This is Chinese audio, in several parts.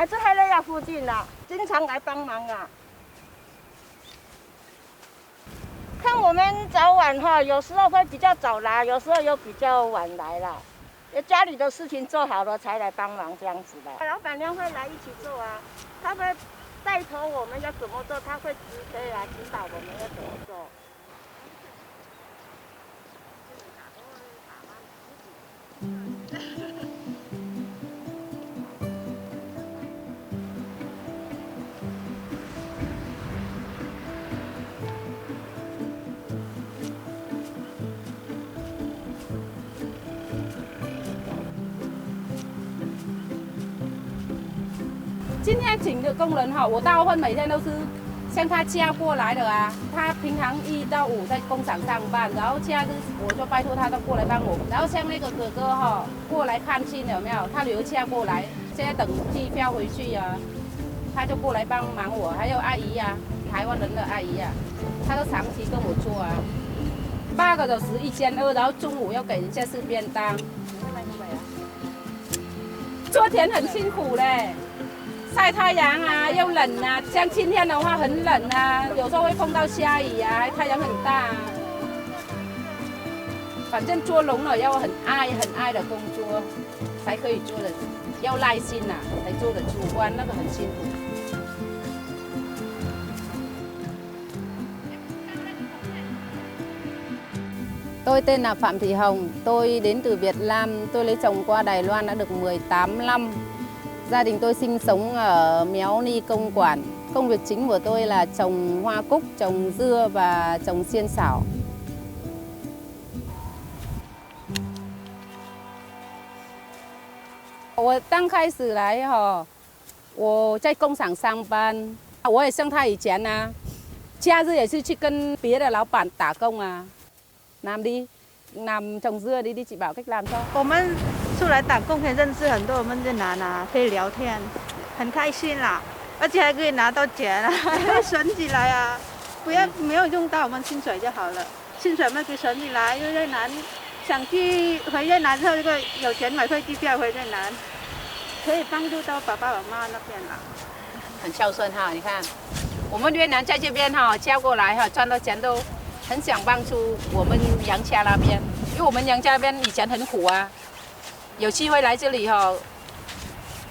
还是黑雷亚附近啦，经常来帮忙啊。看我们早晚哈，有时候会比较早来，有时候又比较晚来啦。家里的事情做好了才来帮忙这样子的。老板娘会来一起做啊，她会带头我们要怎么做，她会指挥啊，指导我们要怎么做。今天请的工人哈，我大部分每天都是像他嫁过来的啊。他平常1到5在工厂上班，然后假日我就拜托他都过来帮我。然后像那个哥哥哈，过来看亲有没有？他旅游嫁过来，现在等机票回去啊，他就过来帮忙我。还有阿姨呀、台湾人的阿姨呀、他都长期跟我做啊。8个小时1200，然后中午要给人家吃便当。做田很辛苦嘞。晒太阳啊，又冷啊，像今天的话很冷啊，有时候会碰到下雨啊，太阳很大啊。反正做农了要很爱的工作，才可以做的，要耐心呐、才做得出，不然那个很辛苦。Tôi tên là Phạm Thị Hồng, tôi đến từ Việt Nam, tôi lấy chồng qua Đài Loan đã được 18 năm. Gia đình tôi sinh sống ở Méo Ni Công Quản. Công việc chính của tôi là trồng hoa cúc, trồng dưa và trồng xiên xảo. 我刚开始来哈，我在工厂上班，我也像他以前啊，假日也是去跟别的老板打工啊，làm trồng dưa đi chị bảo cách làm cho. 我们出来打工可以认识很多我们越南啊，可以聊天，很开心啦，而且还可以拿到钱啊，存起来啊，没有用到我们薪水就好了，薪水我们可以存起来，因为越南想去回越南之后，如果有钱买飞机票回越南，可以帮助到爸爸妈妈那边啦。很孝顺哈，你看，我们越南在这边哈嫁过来哈，赚到钱都很想帮助我们杨家那边，因为我们杨家那边以前很苦啊。有机会来这里哈，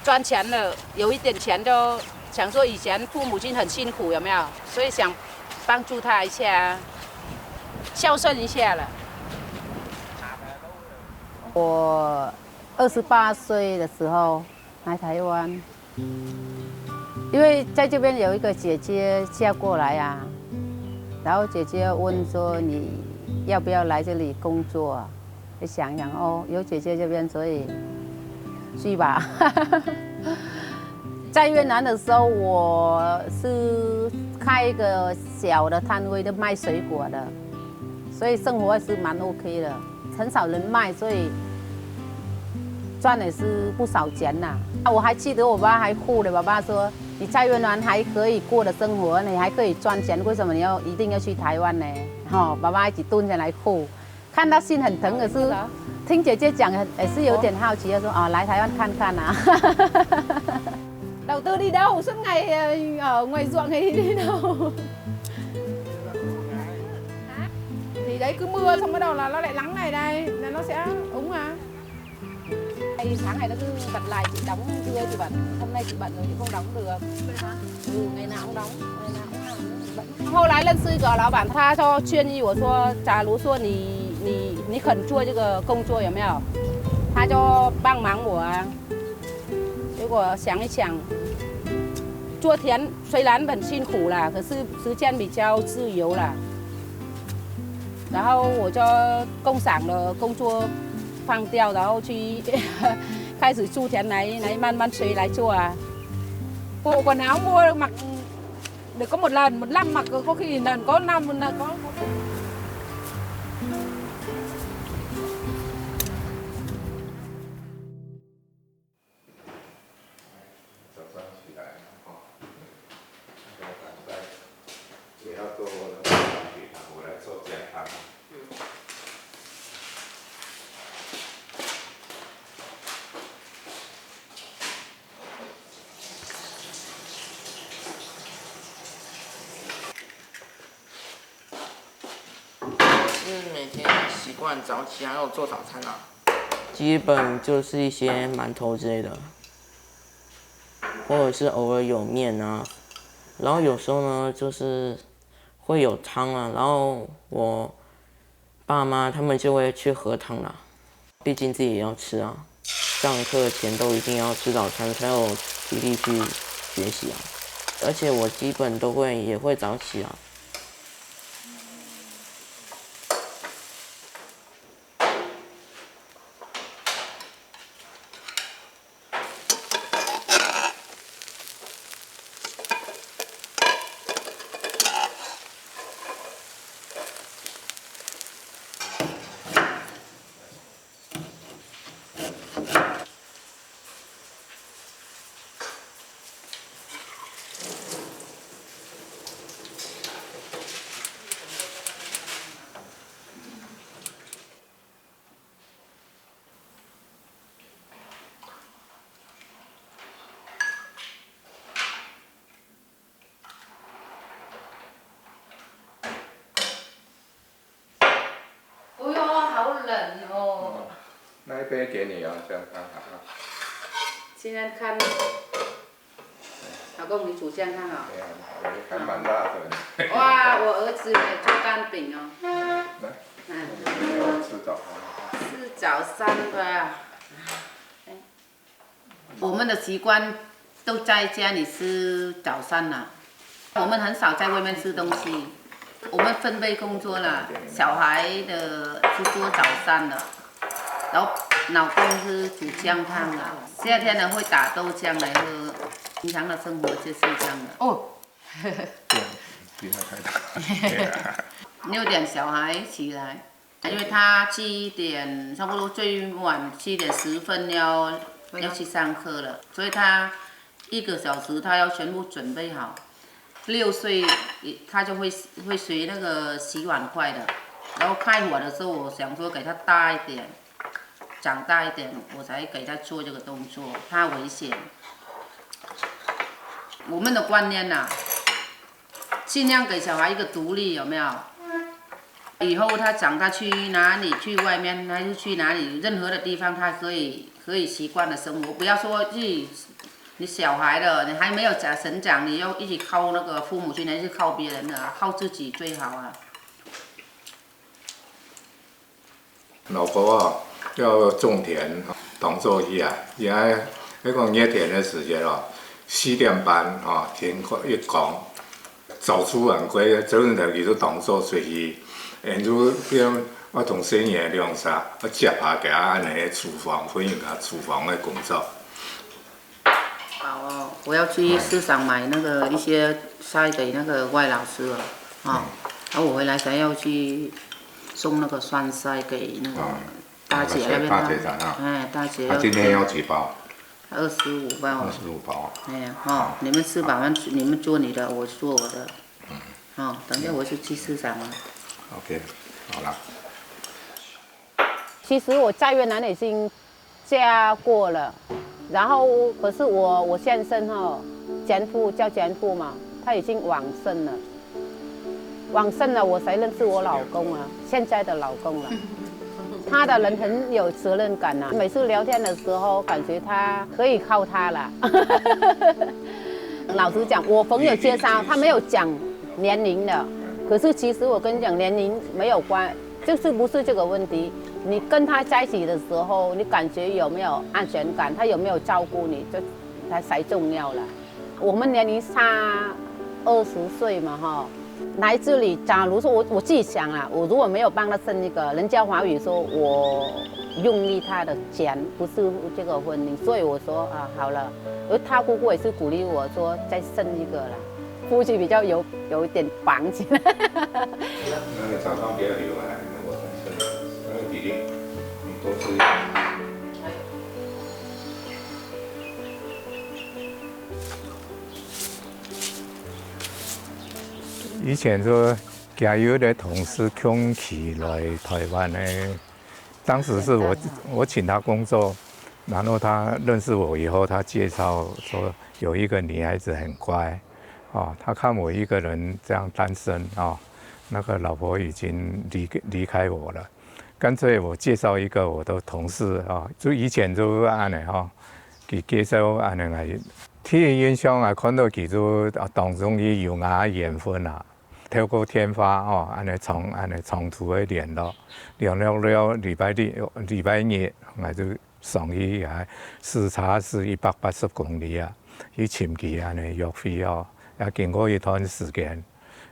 赚钱了，有一点钱就想说以前父母亲很辛苦，有没有？所以想帮助他一下，孝顺一下了。我28岁的时候来台湾，因为在这边有一个姐姐嫁过来啊，然后姐姐问说你要不要来这里工作啊？想想哦，有姐姐这边，所以去吧。在越南的时候，我是开一个小的摊位的卖水果的，所以生活还是蛮 OK 的，很少人卖，所以赚的是不少钱呐。我还记得我爸还哭了，我爸说你在越南还可以过的生活，你还可以赚钱，为什么你一定要去台湾呢？爸爸一起蹲下来哭。看到心很疼，可是听姐姐讲也是有点好奇，说来台湾看看啊。Đầu tư đi đâu? Suốt ngày ở ngoài ruộng hay đi đâu? Thì đấy cứ mưa xong bắt đầu là nó lại nắng này đây, là nó sẽ úng à. Sáng này nó cứ bật lại chị đóng dưa chị bận, hôm nay chị bận rồi chị không đóng được. Ngày nào cũng đóng, ngày nào cũng làm. 后来认识一个老板，他说建议我说，假如说你肯做这个工作有没有？他就帮忙我啊。结果想一想，做田虽然很辛苦啦，可是时间比较自由啦。然后我就工厂的工作放掉，然后去开始住田来慢慢学来做啊。Bộ quần áo mua mặc được có một lần, một năm mặc có khi lần có năm là có. 惯早起还有做早餐啊？基本就是一些馒头之类的，或者是偶尔有面啊，然后有时候呢就是会有汤啊，然后我爸妈他们就会去喝汤啦，毕竟自己也要吃啊，上课前都一定要吃早餐才有体力去学习啊，而且我基本也会早起啊。那一杯给你啊，这样刚好。现在看，老公你煮这样看好。对啊，还蛮辣的。哇，我儿子也做蛋饼哦。来，吃早餐。吃早餐的啊。我们的习惯都在家里吃早餐啦，我们很少在外面吃东西。我们分配工作啦，小孩的是做早餐的。然后老公是煮姜汤的，夏天呢会打豆浆来喝，平常的生活就是这样的。哦，比他太大。6点小孩起来，因为他7点差不多最晚7点10分要去上课了，所以他1个小时他要全部准备好。6岁他就会学那个洗碗筷的，然后开火的时候我想说给他大一点。长大一点，我才给他做这个动作，怕危险。我们的观念呐、尽量给小孩一个独立，有没有？以后他长大去哪里，去外面还是去哪里，任何的地方他可以习惯的生活，不要说你小孩了，你还没有成长，你要一起靠那个父母亲，还是靠别人的、靠自己最好啊。老婆啊，要种田，动作一啊，现在那个捏田的时间哦，4点半啊，天一光，早出晚归，早上就去做动作随时，然后我同生意量啥，我接下给他安尼厨房分享下厨房的工作。好哦，我要去市场买那个一些菜给那个外老师了，啊，然后我回来才要去送那个酸菜给那个大姐那边。大姐长啊。哎，大姐要。今天要几包？25包。25包。哎呀，哦，你们吃饱饭，你们做你的，我做我的。哦，等下我就去市场了。OK， 好了。其实我在越南已经嫁过了，然后可是我先生前夫叫前夫嘛，他已经往生了。往生了，我才认识我老公啊，现在的老公了。他的人很有责任感啊，每次聊天的时候，感觉他可以靠他了。老实讲，我朋友介绍他没有讲年龄的，可是其实我跟你讲，年龄没有关，就是不是这个问题。你跟他在一起的时候，你感觉有没有安全感？他有没有照顾你，这才重要了。我们年龄差20岁嘛，哈。来这里，假如说我自己想啊，我如果没有帮他生一个，人家华语说我用力他的钱，不是这个婚姻，所以我说啊，好了，而他姑姑也是鼓励我说再生一个啦，夫妻比较有一点绑起来。那你早上不要流汗，我很生，那个比例你多吃一点。以前说加油的同事空起来台湾呢，当时是我请他工作，然后他认识我以后，他介绍说有一个女孩子很乖，他看我一个人这样单身那个老婆已经离开我了，干脆我介绍一个我的同事啊，就以前就安尼哈，佢介绍安尼来，第一印象啊，看到佢就当中的有牙缘分啊，透过天花哦，安尼长途的联络了，礼拜日我就上去啊，视察是180公里啊，去簽佢安尼約會哦，也經過一段時間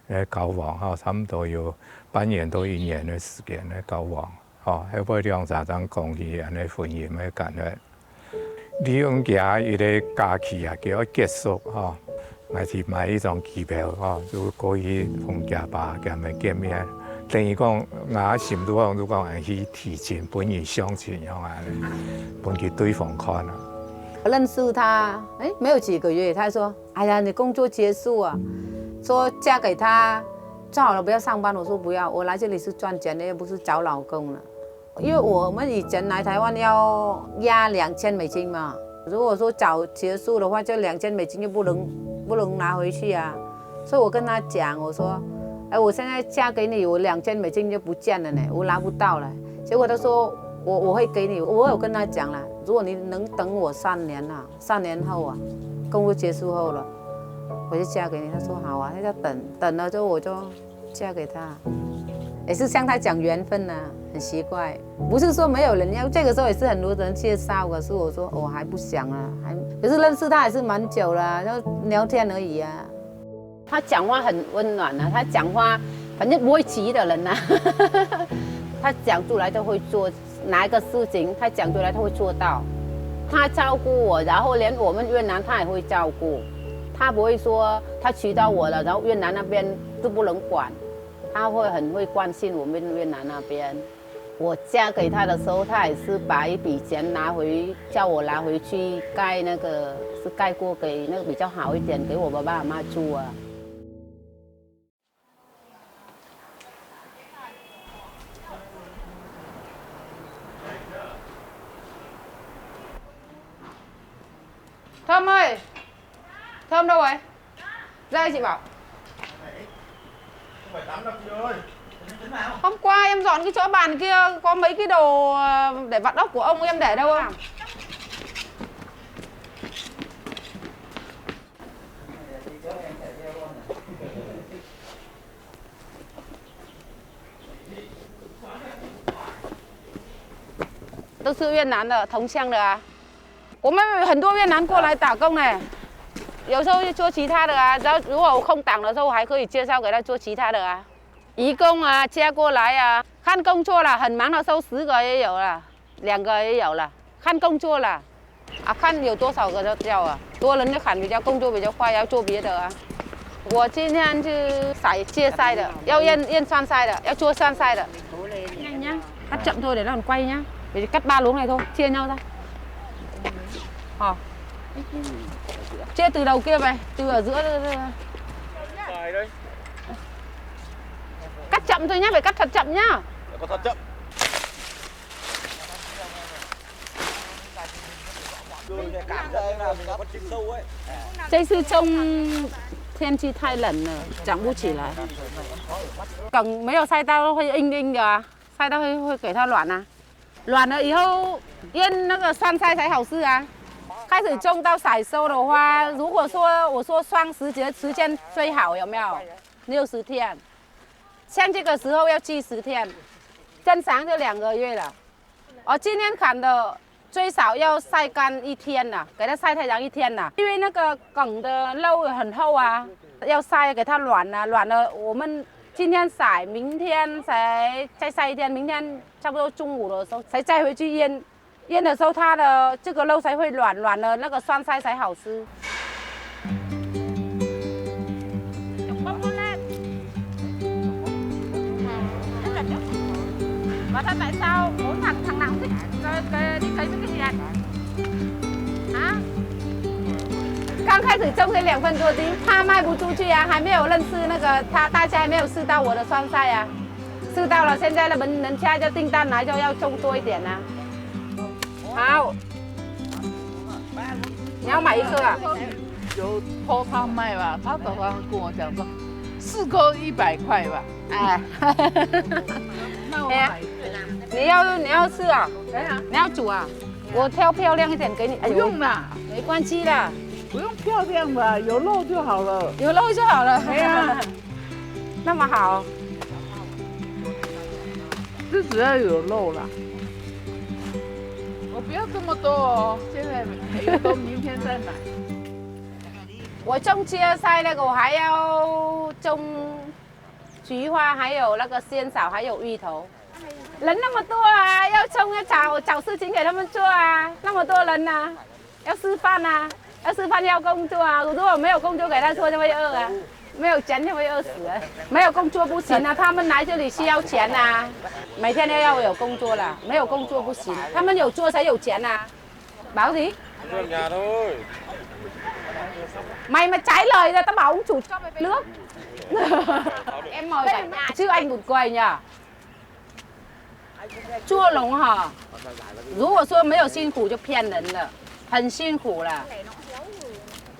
嘅交往哦，差唔多有半年到1年嘅時間嘅交往。哦，喺尾2-3張講起安尼婚姻嘅感覺。利用假一個假期啊，叫結束哦，我是買一張機票哦，就過去同家爸佢哋見面。等於講，我心都講，如果去提前本人相親樣啊，本佢對方看啊。认识他，没有几个月，他说：“哎呀，你工作结束啊，说嫁给他，最好了不要上班。”我说不要，我来这里是赚钱的，又不是找老公了。因为我们以前来台湾要押2000美金嘛，如果说早结束的话，这2000美金就不能拿回去啊。所以我跟他讲，我说：“哎，我现在嫁给你，我2000美金就不见了呢，我拿不到了。”结果他说：“我会给你。”我有跟他讲了，如果你能等我3年啊，3年后啊，工作结束后了，我就嫁给你。他说好啊，他就等了之后我就嫁给他。也是向他讲缘分啊，很奇怪，不是说没有人要，这个时候也是很多人介绍，可是我说我还不想啊，可是认识他也是蛮久了，就聊天而已啊。他讲话很温暖啊，他讲话反正不会急的人啊，他讲出来就会做，哪一个事情他讲出来他会做到，他照顾我，然后连我们越南他也会照顾，他不会说他娶到我了，然后越南那边就不能管。他会很会关心我们越南那边。我嫁给他的时候，他也是把一笔钱叫我拿回去盖那个，是盖过给那个比较好一点，给我爸爸妈妈住啊。Thơm ơi, Thơm đâu rồi? Ra đây chị bảo. Hôm qua em dọn cái chỗ bàn kia có mấy cái đồ để vặt ốc của ông em để đâu à? Tôi是越南的同乡的啊，我们很多越南过来打工呢，有时候就做其他的啊，然后如果我空档的时候，我还可以介绍给他做其他的啊。义工啊，接过来啊，看工作了，很忙的时候10个也有了，2个也有了，看工作了，啊，看有多少个就叫啊，多人就砍比较工作比较快，要做别的啊。我今天是接菜的，要腌酸菜的，要做酸菜的。Nhanh nhá, cắt chậm thôi để nó còn quay nhá. Để cắt 3 luống này thôi, chia nhau ra. Chia từ đầu kia về, từ ở giữa. Cắt chậm thôi nhá, phải cắt thật chậm nhá. Có thật chậm. 这次种天气太冷了，长不起来。梗没有晒到会硬硬的啊，晒到会给它软啊。软了以后腌那个酸菜才好吃啊。开始种到采收的话，如果说我说双时节时间最好有没有？60天，像这个时候要记10天，正常就2个月了。我今天砍的最少要晒干1天了，给它晒太阳1天了，因为那个梗的肉很厚啊，要晒给它软啊，软了我们今天晒，明天再晒1天，明天差不多中午的时候才再回去腌。腌的时候，它的这个肉才会软了，那个酸菜才好吃。Và thật tại sao mỗi thằng nào cũng thích đi cấy với cái gì anh? Hả? 刚开始种是2分多斤，怕卖不出去啊，还没有认识那个大家还没有试到我的酸菜啊，试到了，现在人家就订单来就要种多一点啊。好，你要买1个啊？有托他卖吧，他早上跟我讲说4颗100块吧。哎。那我哎呀买。你要吃啊？哎呀，你要煮啊？我挑漂亮一点给你。哎不用啦，没关系啦，不用漂亮吧，有肉就好了。有肉就好了。哎呀，那么好。就只要有肉啦。我不要这么多哦，现在没有都明天再买。我种芥菜那个，我还要种菊花，还有那个仙草，还有芋头。人那么多啊，要种要找事情给他们做啊，那么多人呐、要吃饭啊，要吃饭要工作啊。如果没有工作给他做，就会饿啊，没有钱就会饿死啊。没有工作不行啊，他们来这里需要钱啊，每天都要有工作啦，没有工作不行，他们有做才有钱啊。Bảo gì? Nhà thôi. Mày mà trái lời ra tao bảo ông chủ cho mày nước. Em mời cả nhà chứ anh một quầy nhỉ? 做龙哈，如果说没有辛苦就骗人了，很辛苦了。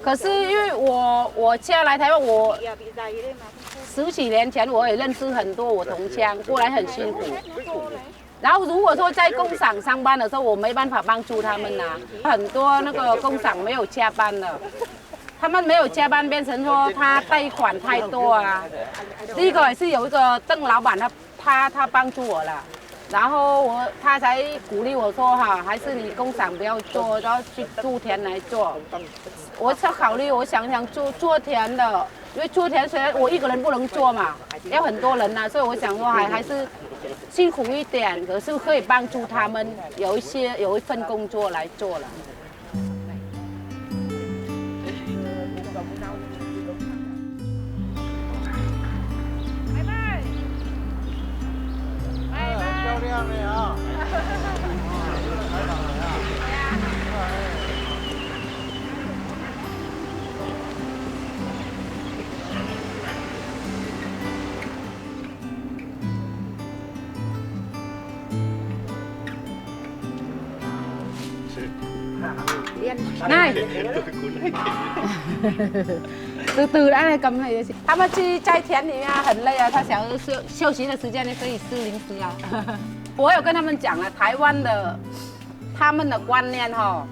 可是因为我嫁来台湾，我10几年前我也认识很多我同乡，过来很辛苦。然后如果说在工厂上班的时候，我没办法帮助他们呐、很多那个工厂没有加班了，他们没有加班，变成说他贷款太多啊。第一个也是有一个邓老板他帮助我了。然后他才鼓励我说哈，还是你工厂不要做，然后去做田来做。我才考虑，我想做田的，因为做田虽然我一个人不能做嘛，要很多人呐、所以我想说还是辛苦一点，可是可以帮助他们有一份工作来做了。漂亮的啊！Này từ từ đã này cầm này 他们去在田里面很累啊，他想要休息的时间，你可以吃零食啊。我有跟他们讲了，台湾的他们的观念哈，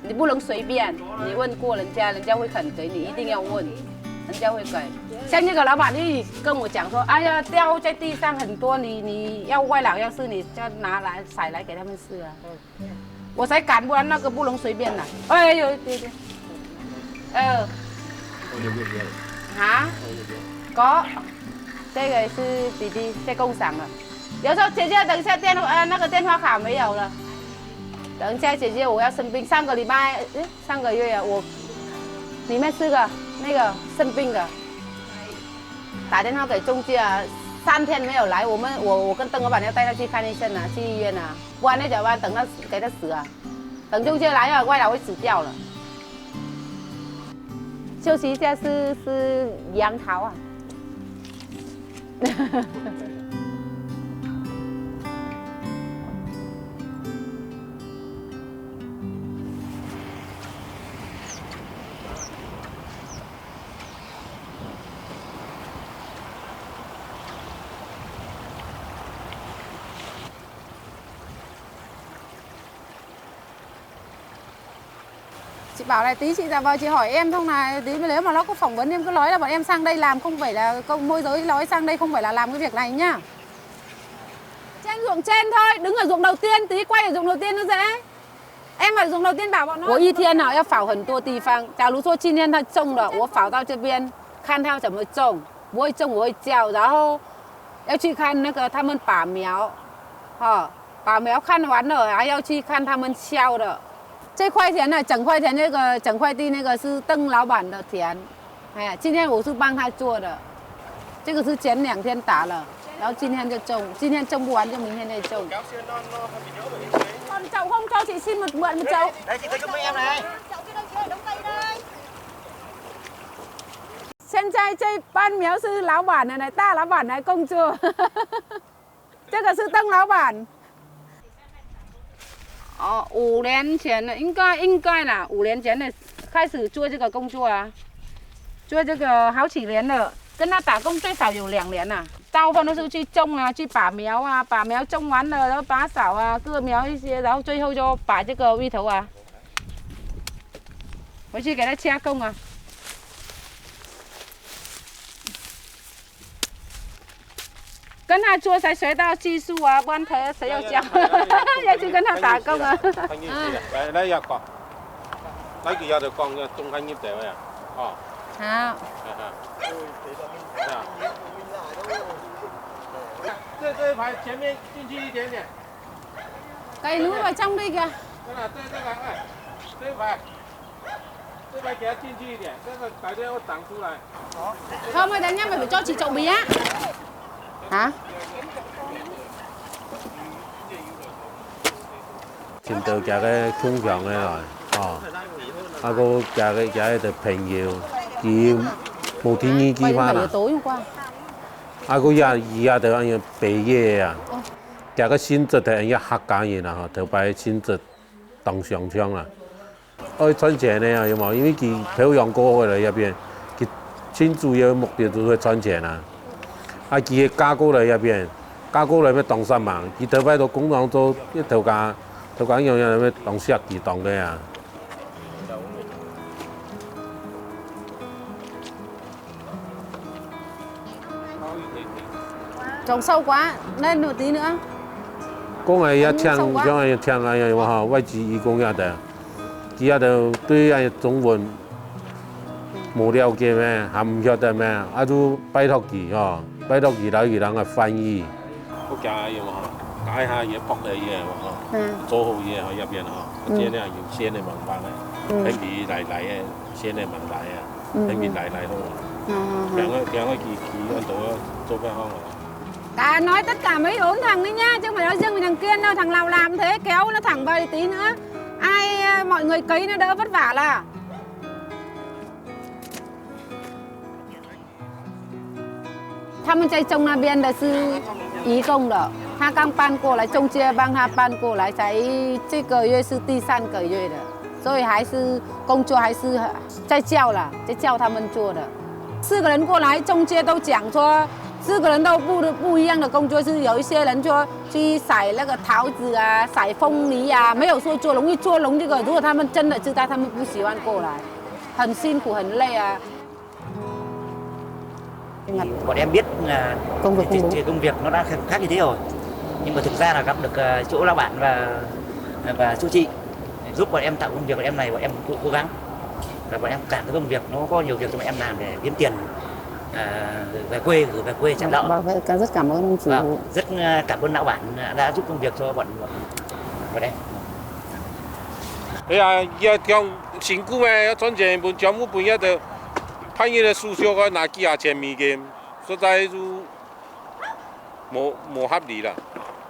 你不能随便，你问过人家，人家会肯给你，一定要问，人家会给。像那个老板就跟我讲说，哎呀，掉在地上很多，你要外劳要是你就拿来采来给他们吃啊。我才敢，不然那个不能随便的。哎呦，对对，hả? Có. Đây cái是弟弟在工厂了。有时候姐姐等一下那个电话卡没有了。等一下姐姐我要生病，上个月啊，你们4个那个生病的，打电话给中介啊，3天没有来，我跟邓老板要带他去看医生啊，去医院啊，不然那怎么办？等他给他死啊，等中介来了，外劳会死掉了。休息一下是杨桃啊。Chị bảo này tí chị giả vờ chị hỏi em không này, tí nếu mà nó có phỏng vấn em cứ nói là bọn em sang đây làm, không phải là môi giới nói sang đây không phải là làm cái việc này nhá. Trên ruộng trên thôi, đứng ở ruộng đầu tiên, tí quay ở ruộng đầu tiên nó dễ. Em ở ruộng đầu tiên bảo bọn nó. 我一天啊要跑很多地方，假如说今天他种了，我跑到这边看他怎么种，不会种我会叫，然后要去看那个他们把苗，把苗看完了还要去看他们削的。这块田呢，整块田整块地那个是邓老板的田，哎呀，今天我是帮他做的，这个是前2天打了，然後今天就種，今天種不完就明天再種。Con chậu không cho chị xin mượn một chậu. Đây chị tới giúp mấy em này. 现在这班苗是老板的呢，大老板来工作，这个是邓老板。5年前的应该啦，5年前的开始做这个工作啊，做这个好几年了，跟他打工最少有2年了。大部分都是去种啊，去把苗啊，把苗种完了，然后拔草啊，割苗一些，然后最后就把这个芋头啊，回去给它加工啊。跟他做才学到技术啊，不然他谁要教？要去跟他打工啊。嚟入講，嚟佢有就講嘅種喺葉地位啊，哦。好。這一排前面進去一點點。Cây núi vào trong đi kìa.這一排給它進去一點，這個改天會長出來。 Không ơi, đánh nhá, mày phải cho chị chậu mía. Hả? tìm được cái phương向này rồi, cô cái được朋友，佢冇天意計劃啦。tối hôm qua. cô giờ được anh畢業啊，個性質係要客家人啊，特別性質當上場啦。愛賺錢呢，有冇？因為佢漂洋過去嚟入邊，佢最主要目的就是賺錢啊。佢嫁過嚟入邊，嫁過嚟咩當新忙，佢特別到工廠做一頭家樣樣咩當石器當嘅啊。 Trồng sâu quá, lên một tí nữa. Cô này ya tiếng cho anh tiếng anh mà họ外籍义工呀的，佢呀就對anh中文冇了解咩，還唔曉得咩，就拜託佢哦，拜託佢嚟佢啷個翻譯。我教下嘢嘛，解下嘢，博下嘢嘛，做好嘢喺入邊嗬，即係呢要先嚟文化咧，喺邊嚟嘅先嚟文化啊，喺邊嚟好，兩個佢按度做咩好啊？ Cả nói tất cả mấy 4 thằng đấy nhá, chứ không phải nói riêng thằng kia đâu, thằng nào làm thế kéo nó thẳng vào tí nữa. Ai mọi người cấy nó đỡ vất vả là. 他们在种那边的是移工的，他刚搬过来，中介帮他搬过来，才这个月是第3个月的，所以还是工作还是在教了，在教他们做的。4个人过来，中介都讲说。 4个人都不一样的工作，是有一些人说去采那个桃子啊，采凤梨啊，没有说做农，做农这个，如果他们真的知道，他们不喜欢过来，很辛苦很累啊。Bọn em biết là công việc nó đã khác như thế rồi, nhưng mà thực ra là gặp được chỗ lao bản và chú chị giúp bọn em tạo công việc bọn em này, bọn em cũng cố gắng và bọn em cảm thấy công việc nó có nhiều việc cho bọn em làm để kiếm tiền. Về quê gửi về quê chẳng đỡ. Rất cảm ơn ông chủ. Rất cảm ơn lão bản đã giúp công việc cho bọn em. Bây giờ trong辛苦咩，賺錢本政府本一就派嘢嚟輸出個拿幾下錢米嘅，實在就冇合理啦。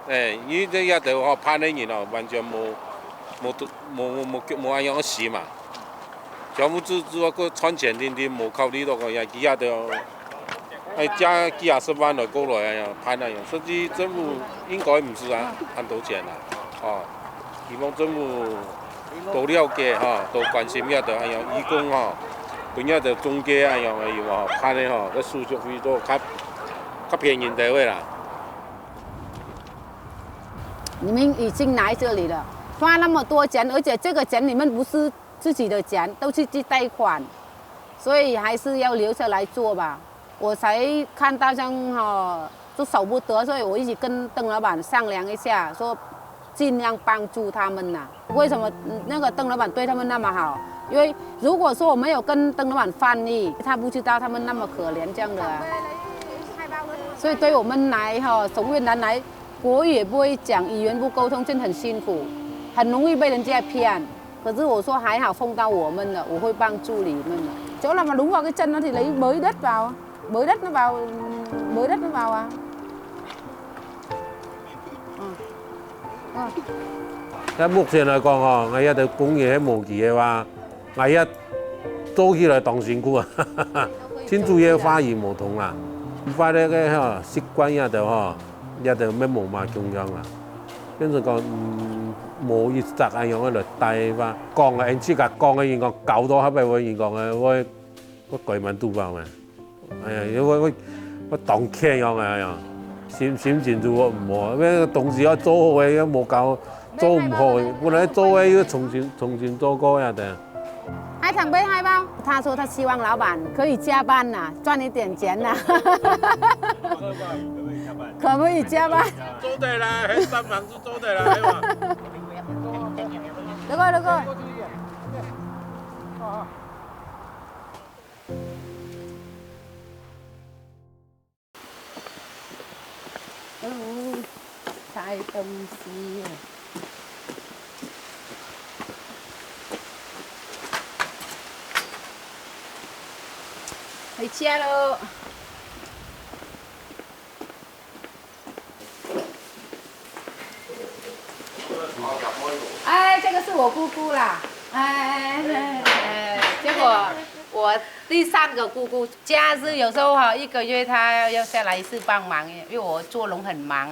誒，依啲一就我派啲人哦，完全冇按樣事嘛。 政府只個賺錢啲冇考慮到個嘢，幾下都加幾下10萬來過來啊，派那樣，實際政府應該唔是按多錢啦，哦，希望政府多了解哈，多關心一啲樣義工哈，本一啲中介樣嘅嘢話，派咧哈，個輸出費都較便宜啲位啦。你們已經來這裡了，花那麼多錢，而且這個錢你們不是。 自己的錢都是去貸款，所以還是要留下來做吧。我才看到像都捨不得，所以我一起跟鄧老闆商量一下，說盡量幫助他們吶。為什麼那個鄧老闆對他們那麼好？因為如果說我沒有跟鄧老闆翻譯，他不知道他們那麼可憐這樣的啊。所以對我們來從越南來，國語也不會講，語言不溝通，真的很辛苦，很容易被人家騙。 可是我說還好碰到我們了，我會幫助你們的。chỗ nào mà đúng vào cái chân nó thì lấy bới đất vào, bới đất nó vào à. Cái目前來講哦，我一啲工業喺無期嘅話，我一做起來當辛苦啊，天主要花兒無同啦，花咧個習慣一度一度咩無嘛中央啦，跟住講冇一直咁樣喺度帶話講嘅，自家講嘅言講搞到後邊會言講嘅，我鬼門都爆嘅，哎呀，我动气样啊呀，心情如何唔好，咩同事要做好嘅，冇搞做唔好，本来做嘅要重新做过呀的。还想被害吧？他说他希望老板可以加班呐、赚一点钱呐、可不可以加班？做得啦，喺三行就做得啦，係嘛？得過。拆東西。回家喽。哎，这个是我姑姑啦。结果我第3个姑姑假日有时候哈，1个月她要下来一次帮忙，因为我做农很忙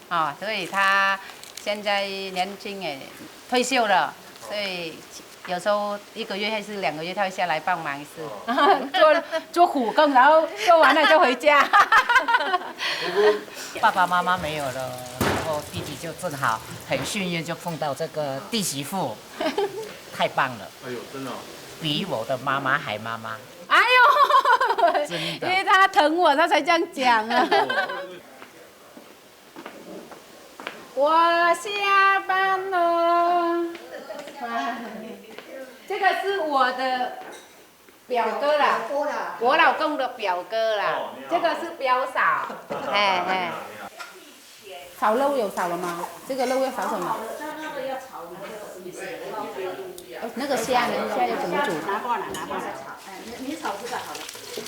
啊，所以她现在年轻哎，退休了，所以有时候1个月还是2个月，她会下来帮忙一次，做苦工，然后做完了就回家。爸爸妈妈没有了。然后弟弟就正好很幸运，就碰到这个弟媳妇，太棒了！哎呦，真的、哦，比我的妈妈还妈妈。哎呦，真的，因为他疼我，他才这样讲啊。我下班了。这个是我的表哥啦，我老公的表哥啦，这个是表嫂，哎。炒肉有炒了吗？这个肉要炒什么？那个虾呢？虾要怎么煮？拿过来再炒。你炒这个好了。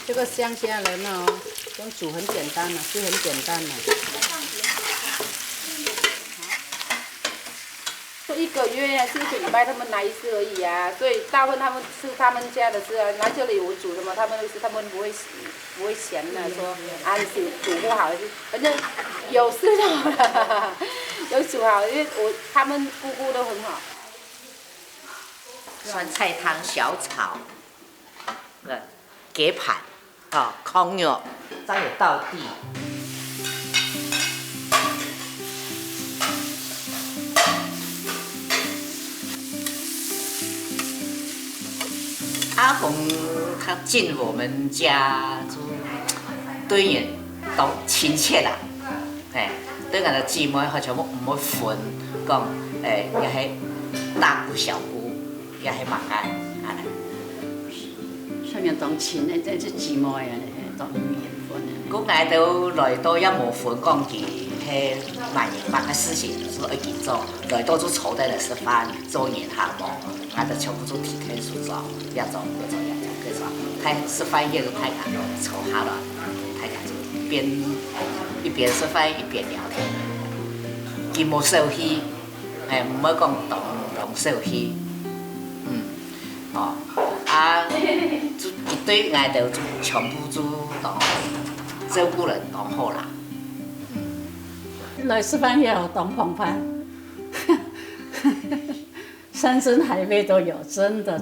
这个香虾仁哦，这样煮很简单的，是很简单的。就1个月啊，1个礼拜他们来一次而已啊，所以大部分他们吃他们家的吃啊，来这里我煮什么他们会吃，他们不会嫌的，说啊煮不好，反正有吃就好了，有煮好，因为他们姑姑都很好。酸菜汤、小炒，给盘，空肉，再有道地。阿红他进我们家就對人都親切啦，對人嘅姊妹好像唔會煩，講又係大姑小姑，又係默哀，安尼。上面當親嘅，即係姊妹啊，當緣分啊。咁嗌到來到一無煩講佢係萬人辦嘅事情，所以佢做，來到就坐低嚟食飯，做完項目。俺的全部都提天數做，要做，佢做，他吃飯也是太趕，湊好了，太趕就一邊吃飯一邊聊天，佢冇受氣，唔好講動受氣，就佢對俺就全部就當照顧人當好啦。來吃飯也好當捧飯。山珍海味都有，真的。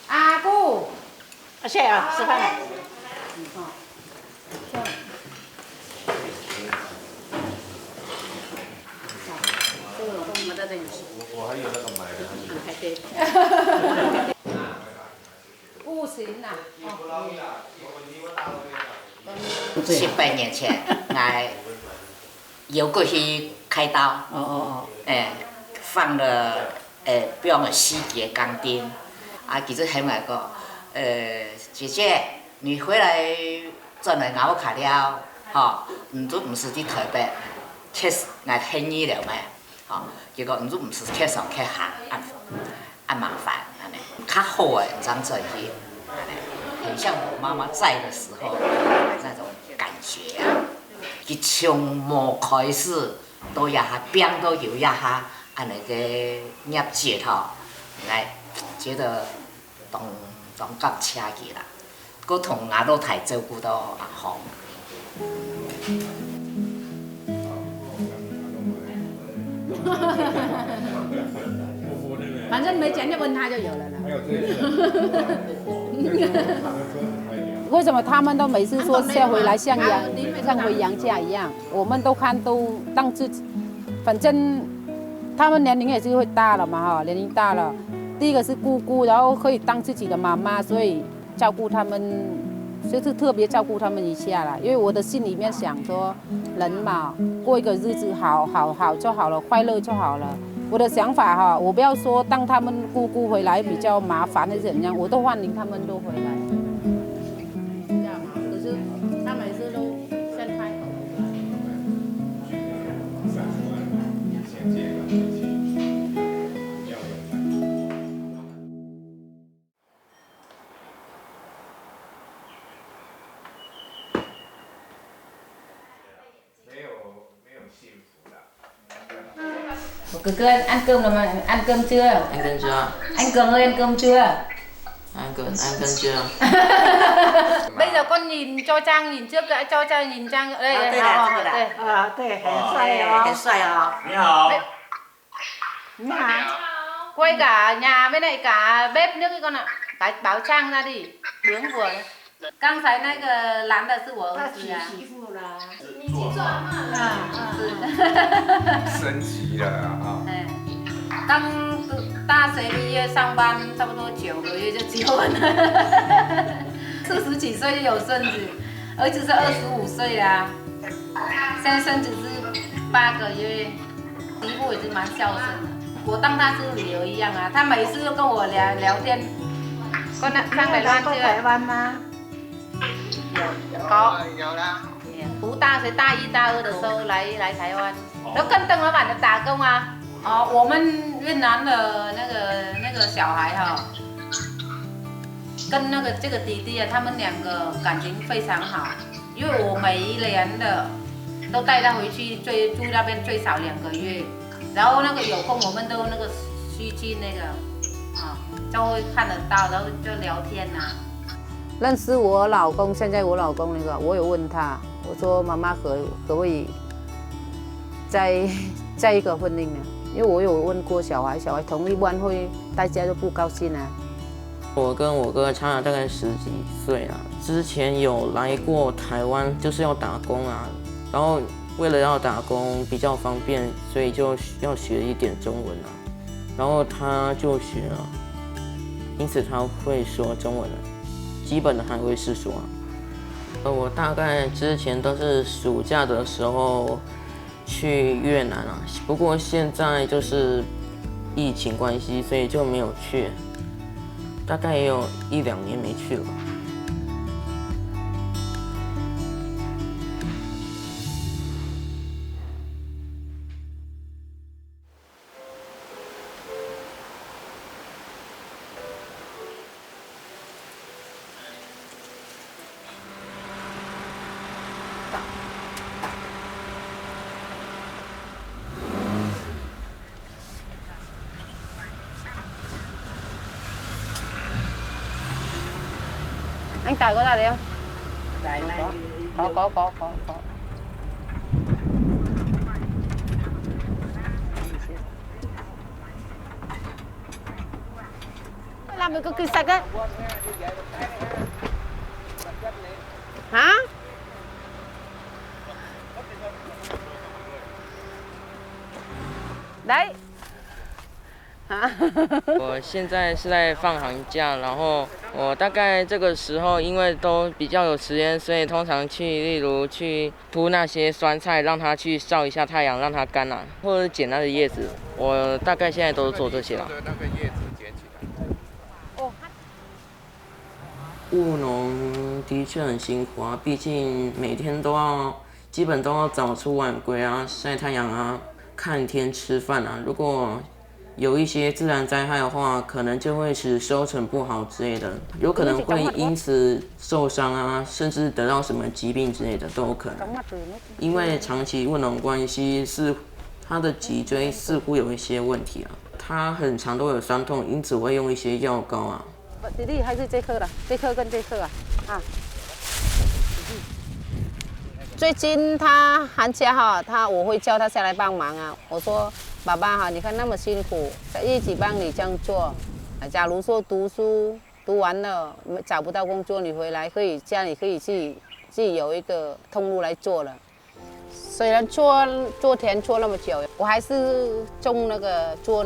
阿姑，謝啊，吃飯了。我还有那个买的。不行啦。18年前，我有過去開刀，放了比方說4節鋼釘，其實喺埋個姐姐，你回來真係咬卡了，唔做唔是啲台北，確實我聽醫療咩，結果唔做唔是確實去行按麻煩，安尼較好誒，長做去。很像我媽媽在的時候那種感覺啊，佢從冇開始到一下邊都有一下按那個捏舌頭，我覺得當覺車佢啦，佢同我老太照顧到好。反正没钱就问他就有了啦。为什么他们都每次说下回来像回娘家一样？我们都看都当自己，反正他们年龄也是会大了嘛哈，年龄大了。第一个是姑姑，然后可以当自己的妈妈，所以照顾他们，就是特别照顾他们一下啦。因为我的心里面想说，人嘛，过一个日子好就好了，快乐就好了。我的想法哈，我不要说当他们姑姑回来比较麻烦还是怎样，我都欢迎他们都回来。可是他每次都先开口。哥哥ăn cơm rồi mà ăn cơm chưa? Ăn cơm chưa? Anh Cường ơi ăn cơm chưa? Ăn cơm chưa? Bây giờ con nhìn cho Trang nhìn trước đã, cho Trang nhìn Trang ở đây. Đây là đây. Đây很帅哦。你好。你好。Quay cả nhà với lại cả bếp nước đi con ạ. Bảo Trang ra đi. Nướng vừa đấy. 刚才那个男的是我儿子啊。媳妇啦。你去做嘛？升级了啊！刚大学毕业上班，差不多9个月就结婚了，40几岁就有孙子，儿子是25岁啦，现在孙子是8个月，媳妇也是蛮孝顺的，我当她是女儿一样啊，她每次都跟我聊天。上台湾去台湾吗？有啦。读大学大1、大2的时候来台湾，都跟邓老板的打工啊。哦，我们越南的那个小孩哈，跟这个弟弟啊，他们2个感情非常好，因为我每一年的都带他回去住那边最少2个月，然后那个有空我们都那个去那个啊，就会看得到，然后就聊天呐。认识我老公，现在我老公那个，我有问他，我说妈妈可不可以再一个婚姻呢？因为我有问过小孩同意，不然会大家都不高兴啊。我跟我哥差了大概10几岁啊，之前有来过台湾，就是要打工啊，然后为了要打工比较方便，所以就要学一点中文啊，然后他就学了，因此他会说中文了，基本的还会是说啊。我大概之前都是暑假的时候去越南啊，不过现在就是疫情关系，所以就没有去，大概也有1、2年没去了吧。Anh Tài có ra đấy không? Tại này có. Làm được cực kỳ sạch đấy. Hả? Đấy. 我现在是在放寒假，然后我大概这个时候因为都比较有时间，所以通常例如去铺那些酸菜，让它去晒一下太阳，让它干啊，或者捡它的叶子。我大概现在都是做这些了。务农的确很辛苦啊，毕竟每天基本都要早出晚归啊，晒太阳啊，看天吃饭啊。如果有一些自然灾害的话，可能就会使收成不好之类的，有可能会因此受伤啊，甚至得到什么疾病之类的都有可能。因为长期务农关系，他的脊椎似乎有一些问题啊，他很常都有酸痛，因此会用一些药膏啊。弟弟还是这颗了，这颗跟这颗啊。最近他寒假哈，我会叫他下来帮忙啊。我说爸爸哈，你看那么辛苦，一起帮你这样做。假如说读书读完了找不到工作，你回来家里可以自己有一个通路来做了。虽然做田做那么久，我还是做那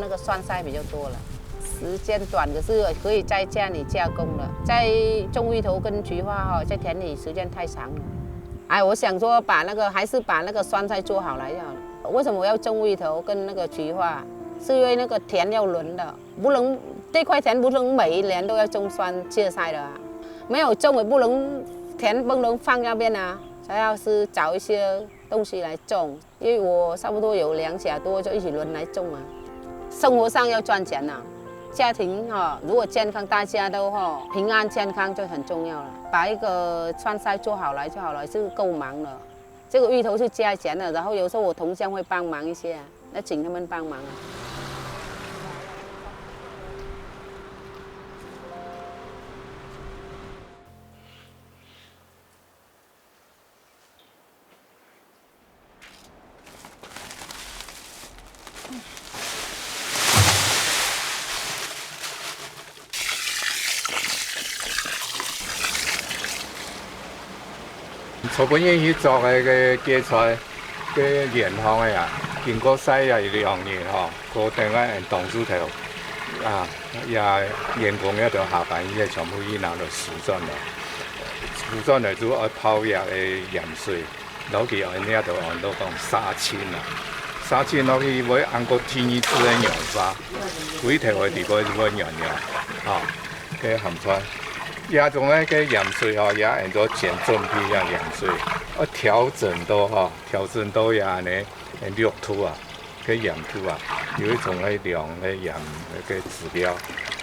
个酸菜比较多了。时间短，可是可以在家里加工了。在种芋头跟菊花哈，在田里时间太长了。哎，我想说还是把那个酸菜做好来就好了。为什么我要种芋头跟那个菊花？是因为那个田要轮的，不能这块田不能每一年都要种芥菜的啊。没有种也不能田不能放那边啊，还要是找一些东西来种。因为我差不多有2甲多，就一起轮来种啊。生活上要赚钱啊。家庭哈，如果健康，大家都平安健康就很重要了。把一个川菜做好来就好了，就够忙了。这个芋头是加钱的，然后有时候我同乡会帮忙一些，那请他们帮忙啊。初本伊去做个芥菜，个研方的啊，经过洗也2年吼，固定啊用冻猪头啊，也员工也着下班，伊个全部伊拿着熟转了，熟转了就要泡热的盐水，落去后因也着按到讲杀青啦，杀青落去要按个天气自然养发，鬼头的地方就要养，吼，个含川。也种那个盐水吼，也用做减重批啊盐水，调整到也安尼绿土啊，个盐土啊，有一种来量个盐个指标，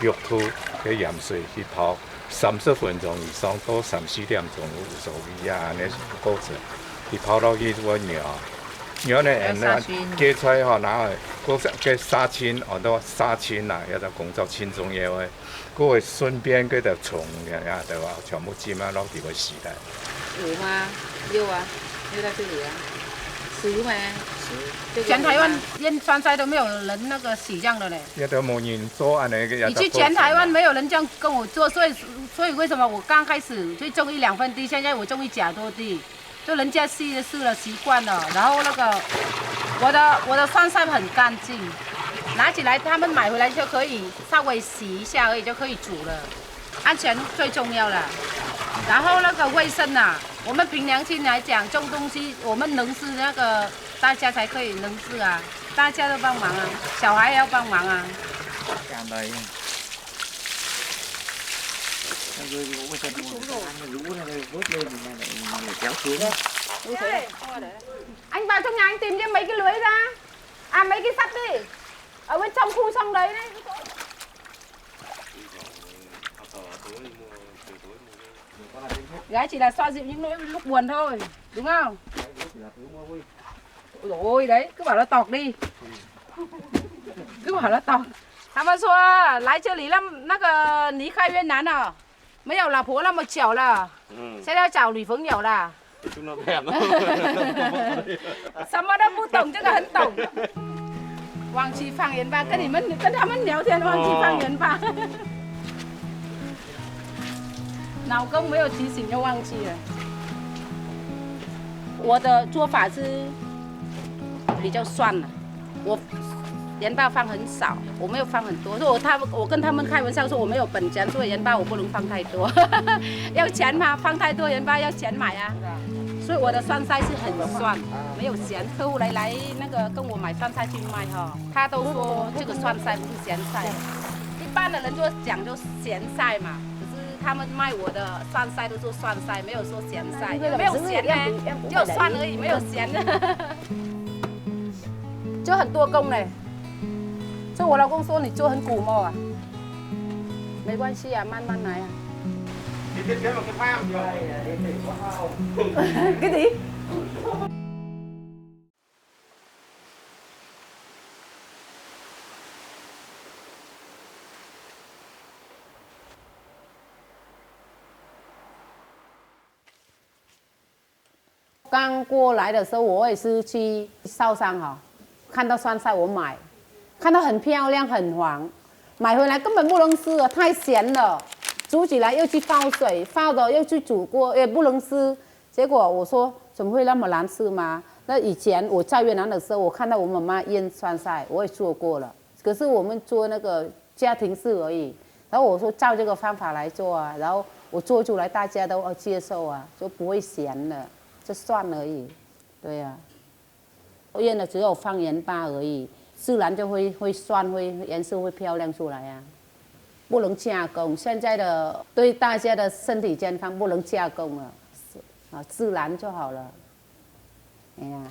绿土个盐水去泡30分钟以上到3、4点钟有时候也安尼过程，去泡到去我鸟呢，那芥菜吼，然后个杀青，到杀青啦，也就工作轻松些话。佮会顺便佮条虫呀，对吧？全部浸啊，落地会死的。有吗？有啊，有在这里啊。死吗？死。全台湾腌川菜都没有人那个洗这样的嘞。也都没人做安尼个。你去全台湾没有人这样跟我做，所以为什么我刚开始就种1、2分地，现在我种1甲多地，就人家试了习惯了，然后那个我的川菜很干净。拿起来，他们买回来就可以稍微洗一下而已，就可以煮了。安全最重要了。然后那个卫生啊，我们凭良心来讲，种东西我们能吃那个，大家才可以能吃啊。大家都帮忙啊，小孩也要帮忙啊。Anh vào trong nhà anh tìm cho mấy cái lưới ra, mấy cái sắt đi. Ở bên trong khu xong đấy đấy. Gái chỉ là xoa dịu những lúc buồn thôi, đúng không? Ôi dồi ôi đấy, cứ bảo nó tọc đi. Cứ bảo nó tọc. 他们说来这里那个离开越南了，没有老婆那么久了，现在要找女朋友了。什么都不懂，这个很懂。忘记方言吧，跟他们聊天忘记方言吧。老公没有提醒就忘记了。我的做法是比较酸了，我盐巴放很少，我没有放很多。我跟他们开玩笑说我没有本钱，所以盐巴我不能放太多。要钱嘛，放太多盐巴要钱买啊。所以我的酸菜是很酸，没有咸。客户来那个跟我买酸菜去卖哈，他都说这个酸菜不是咸菜。一般的人就讲究咸菜嘛，可是他们卖我的酸菜都说酸菜，没有说咸菜，没有咸呢，只有酸而已，没有咸。就很多工嘞。所以我老公说你做很古摸啊，没关系啊，慢慢来啊。cái gì?刚过来的时候，我也是去烧伤哈，看到酸菜我买，看到很漂亮很黄，买回来根本不能吃了，太咸了。煮起来又去泡水，泡的又去煮过，也不能吃。结果我说怎么会那么难吃吗？那以前我在越南的时候，我看到我妈妈腌酸菜，我也做过了。可是我们做那个家庭式而已。然后我说照这个方法来做啊，然后我做出来大家都接受啊，就不会咸了，就蒜而已。对呀、啊，腌的只有放盐巴而已，自然就会蒜，会颜色会漂亮出来啊。不能加工，现在的对大家的身体健康不能加工了，啊，自然就好了。哎呀，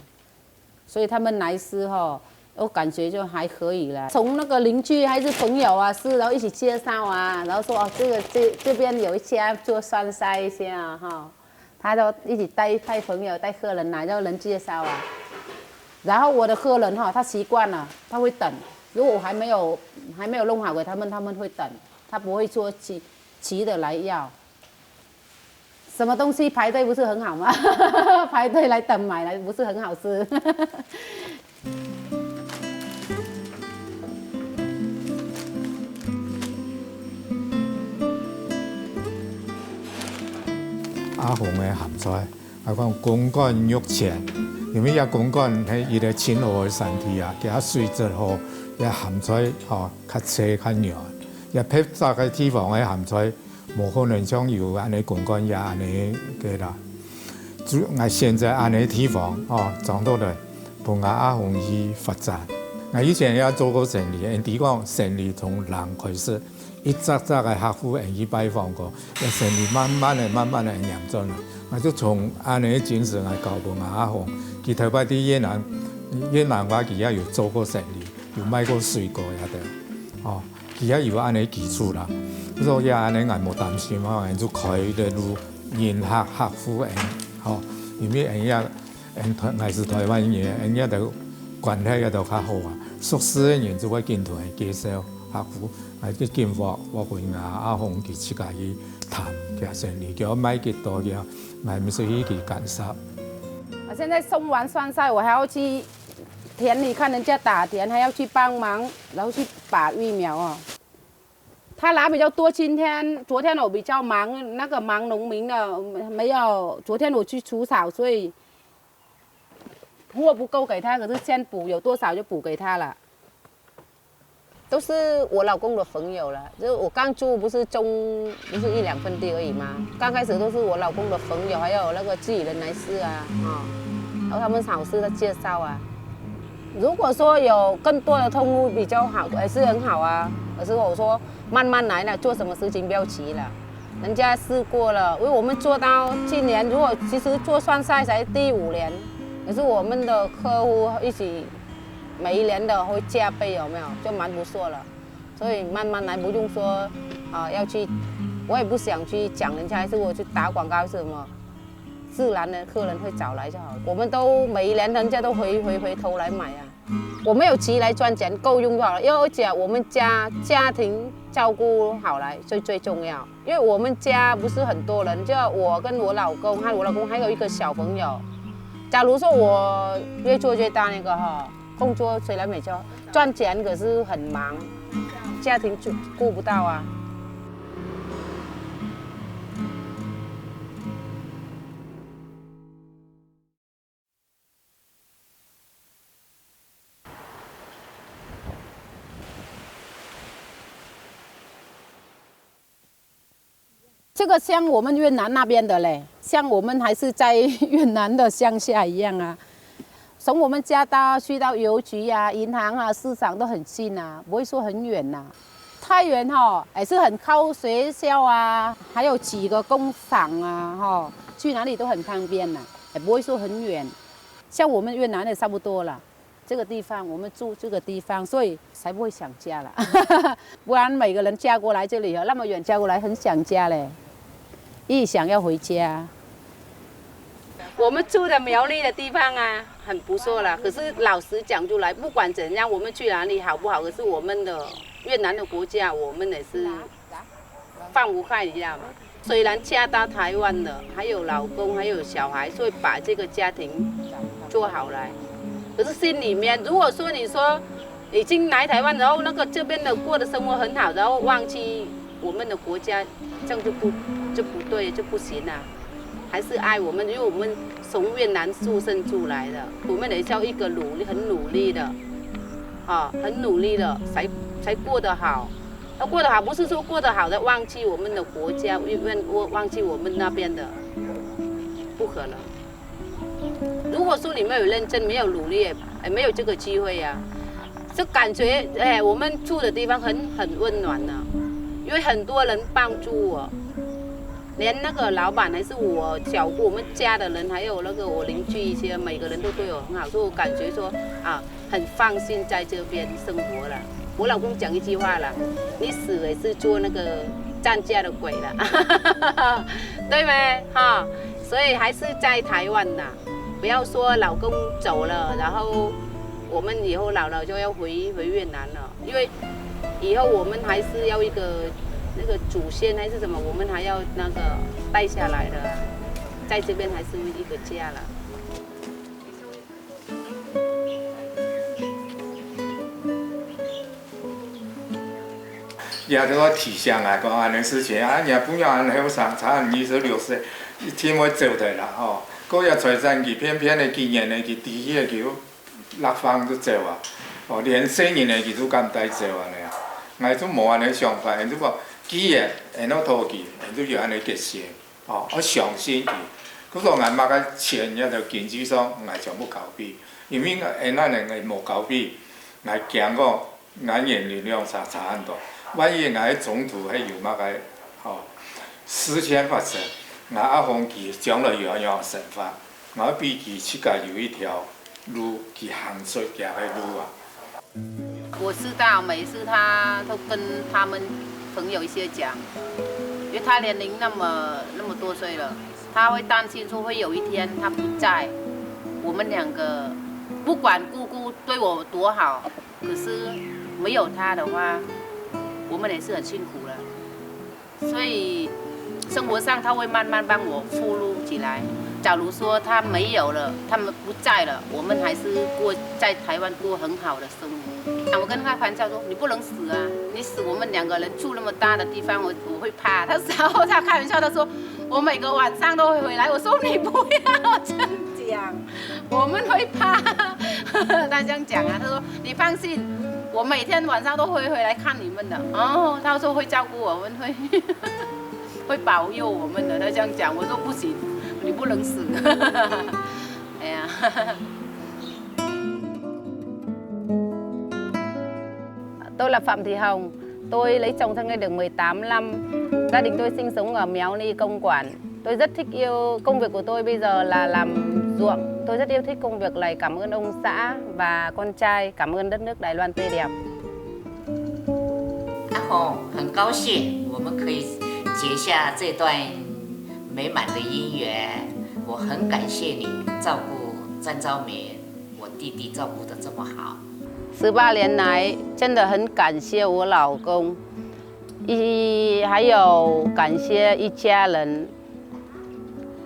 所以他们来吃哈，我感觉就还可以了。从那个邻居还是朋友啊，是然后一起介绍啊，然后说哦，这边有一家做酸菜一下哈，他都一起带朋友带客人来，然后人介绍啊。然后我的客人哈，他习惯了，他会等。如果我还没有弄好给他们，他们会等，他不会说急的来要。什么东西排队不是很好吗？排队来等买来不是很好吃。阿紅嘅鹹菜，係講公幹肉前，因為一公幹喺伊個青河嘅身體啊，佢水質好。一鹹菜吼較脆較軟，一偏窄嘅地方嘅鹹菜無可能像有安尼公幹也安尼嘅啦。我現在安尼地方哦，長到嚟幫阿紅去發展。我以前也做過生意，人哋講生意從人開始，一隻隻嘅客戶人去拜訪過，一生意慢慢的養進來。我就從安尼精神嚟教導阿紅，佢頭擺啲越南話佢也有做過生意。有買過水果也得，哦，佢也有安尼基礎啦，所以安尼我冇擔心啊，人就開的路迎合客戶人，哦，因為人家我是台灣人，人家就關係也就較好啊，熟悉的人就會跟同人介紹客戶，係啲見貨我會阿紅佢自己去談嘅生意，叫我買幾多嘅，我唔需要去干涉。我現在送完酸菜，我還要去田里看人家打田，還要去幫忙，然後去拔育苗哦。他拿比較多，昨天我比較忙，那個忙農民的沒有。昨天我去除草，所以貨不夠給他，可是先補有多少就補給他了。都是我老公的朋友了，就是我剛租不是1-2分地而已嗎？剛開始都是我老公的朋友，還有那個自己人來試啊，然後他們好吃的介紹啊。如果說有更多的通路比較好，也是很好啊。可是我說慢慢來了，做什麼事情不要急了。人家試過了，因為我們做到今年，如果其實做酸菜才第5年，可是我們的客戶一起每一年的會加倍，有沒有？就蠻不錯了。所以慢慢來，不用說要去，我也不想去講人家，還是我去打廣告是什麼。自然的客人會找來就好，我們都每一年人家都回頭來買啊。我沒有急來賺錢，夠用就好了。而且我們家庭照顧好來最重要，因為我們家不是很多人，就我跟我老公，還有一個小朋友。假如說我越做越大那個工作雖然沒錯，賺錢可是很忙，家庭就顧不到啊。这个像我们越南那边的嘞，像我们还是在越南的乡下一样啊。从我们家去到邮局啊、银行啊、市场都很近啊，不会说很远呐。太远也是很靠学校啊，还有几个工厂啊，去哪里都很方便呐，也不会说很远。像我们越南的差不多了。这个地方我们住这个地方，所以才不会想家了。不然每个人嫁过来这里那么远嫁过来，很想家嘞，一想要回家。我们住的苗栗的地方啊，很不错了。可是老实讲出来，不管怎样，我们去哪里好不好？可是我们的越南的国家，我们也是放不开，你知道吗？虽然嫁到台湾了，还有老公，还有小孩，所以把这个家庭做好来。可是心里面，如果说你说已经来台湾，然后那个这边的过的生活很好，然后忘记我们的国家，这样就不对，就不行啊。还是爱我们，因为我们从越南出生出来的，我们也叫一个很努力的，很努力的才过得好。要过得好，不是说过得好的忘记我们的国家，忘记我们那边的，不可能。如果说你没有认真，没有努力，没有这个机会呀、就感觉我们住的地方很温暖的、因为很多人帮助我。连那个老板还是我照顾我们家的人，还有那个我邻居一些，每个人都对我很好，所以我感觉说很放心在这边生活了。我老公讲一句话了，你死也是做那个站架的鬼了，对没？所以还是在台湾呐，不要说老公走了，然后我们以后老了就要回越南了，因为以后我们还是要一个。那个祖先还是什么，我们还要那个带下来的、在这边还是一个家了。也这个体现啊，讲安尼事情啊，也不要安后生，才26岁，天要走的啦吼。佫也财产期偏偏的今年的期，第一个期6方都走啊，连4年的期都敢带走安尼啊，我都无安尼想法，如果。记个，下落拖记，都要安尼结成，我上心去。佫说俺妈个钱也着经济上，俺全部交比，因为咱两个无交比，俺惊讲俺年龄量差很多。万一俺总统还有嘛个思想法则，俺放弃将来又要生发，俺比其自家有一条路去行出行的路啊。我知道，每次他都跟他们。朋友一些讲，因为他年龄那么多岁了，他会担心说会有一天他不在，我们两个不管姑姑对我多好，可是没有他的话，我们也是很辛苦了。所以生活上他会慢慢帮我铺路起来。假如说他没有了，他们不在了，我们还是在台湾过很好的生活。我跟他开玩笑说：“你不能死啊！你死，我们两个人住那么大的地方，我会怕。”然后他开玩笑，他说：“我每个晚上都会回来。”我说：“你不要这样讲，我们会怕。”他这样讲啊，他说：“你放心，我每天晚上都会回来看你们的。哦，他说会照顾我们，会保佑我们的。”他这样讲，我说不行，你不能死。哎呀。Tôi là Phạm Thị Hồng, tôi lấy chồng sang đây được 18 năm. Gia đình tôi sinh sống ở Méo Ni, Công Quản. Tôi rất thích yêu công việc của tôi bây giờ là làm ruộng. Tôi rất yêu thích công việc này, cảm ơn ông xã và con trai, cảm ơn đất nước Đài Loan tươi đẹp. 阿红，很高兴我们可以结下这段美满的姻缘。我很感谢你照顾张昭明，我弟弟照顾得这么好。18年来，真的很感谢我老公，还有感谢一家人，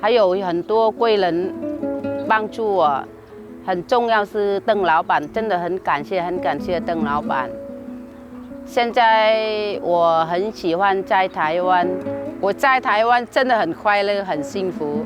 还有很多贵人帮助我。很重要是邓老板，真的很感谢邓老板。现在我很喜欢在台湾，我在台湾真的很快乐，很幸福。